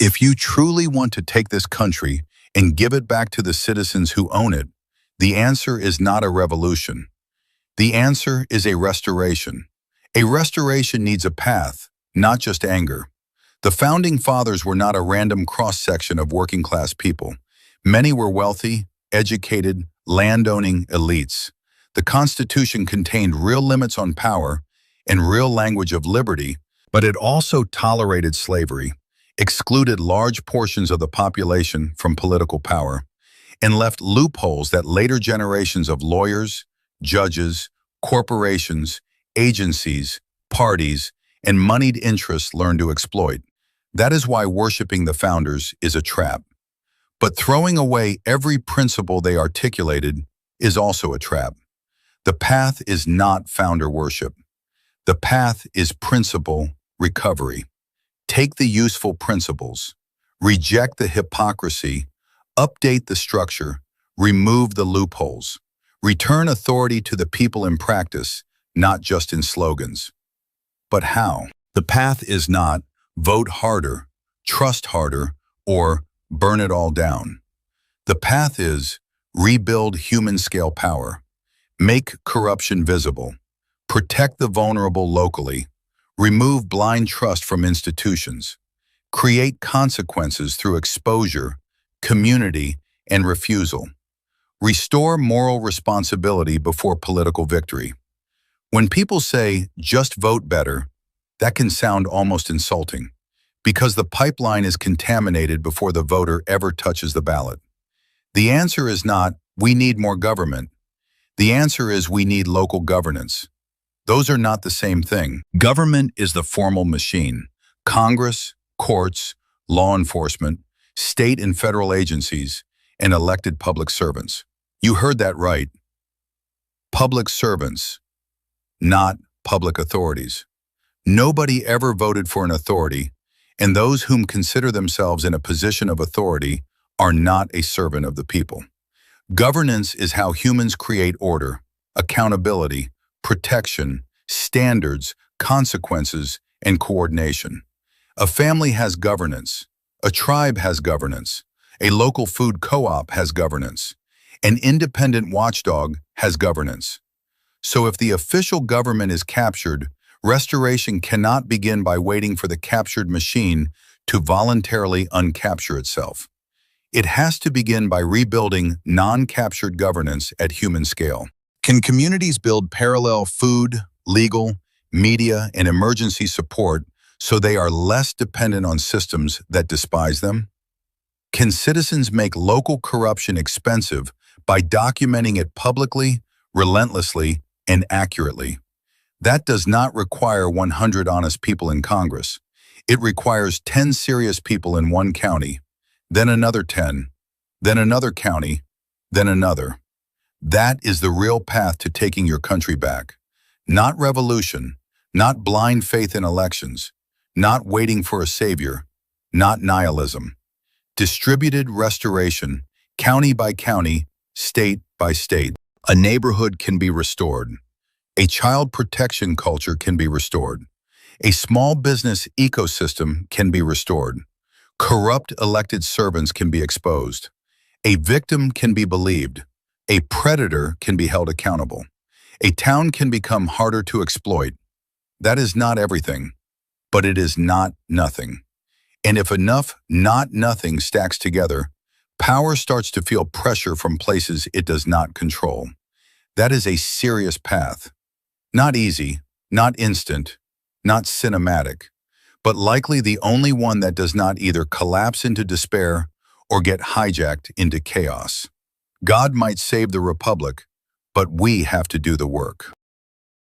If you truly want to take this country and give it back to the citizens who own it, the answer is not a revolution. The answer is a restoration. A restoration needs a path, not just anger. The Founding Fathers were not a random cross-section of working-class people. Many were wealthy, educated, land-owning elites. The Constitution contained real limits on power and real language of liberty, but it also tolerated slavery, excluded large portions of the population from political power, and left loopholes that later generations of lawyers, judges, corporations, agencies, parties, and moneyed interests learned to exploit. That is why worshiping the founders is a trap. But throwing away every principle they articulated is also a trap. The path is not founder worship. The path is principle recovery. Take the useful principles, reject the hypocrisy, update the structure, remove the loopholes, return authority to the people in practice, not just in slogans. But how? The path is not vote harder, trust harder, or burn it all down. The path is rebuild human-scale power, make corruption visible, protect the vulnerable locally, remove blind trust from institutions, create consequences through exposure, community, and refusal, restore moral responsibility before political victory. When people say, just vote better, that can sound almost insulting, because the pipeline is contaminated before the voter ever touches the ballot. The answer is not, we need more government. The answer is, we need local governance. Those are not the same thing. Government is the formal machine. Congress, courts, law enforcement, state and federal agencies, and elected public servants. You heard that right. Public servants, not public authorities. Nobody ever voted for an authority, and those whom consider themselves in a position of authority are not a servant of the people. Governance is how humans create order, accountability, protection, standards, consequences, and coordination. A family has governance. A tribe has governance. A local food co-op has governance. An independent watchdog has governance. So if the official government is captured, restoration cannot begin by waiting for the captured machine to voluntarily uncapture itself. It has to begin by rebuilding non-captured governance at human scale. Can communities build parallel food, legal, media, and emergency support so they are less dependent on systems that despise them? Can citizens make local corruption expensive by documenting it publicly, relentlessly, and accurately? That does not require 100 honest people in Congress. It requires 10 serious people in one county, then another 10, then another county, then another. That is the real path to taking your country back. Not revolution, not blind faith in elections, not waiting for a savior, not nihilism. Distributed restoration, county by county, state by state. A neighborhood can be restored. A child protection culture can be restored. A small business ecosystem can be restored. Corrupt elected servants can be exposed. A victim can be believed. A predator can be held accountable. A town can become harder to exploit. That is not everything, but it is not nothing. And if enough not nothing stacks together, power starts to feel pressure from places it does not control. That is a serious path. Not easy, not instant, not cinematic, but likely the only one that does not either collapse into despair or get hijacked into chaos. God might save the republic, but we have to do the work.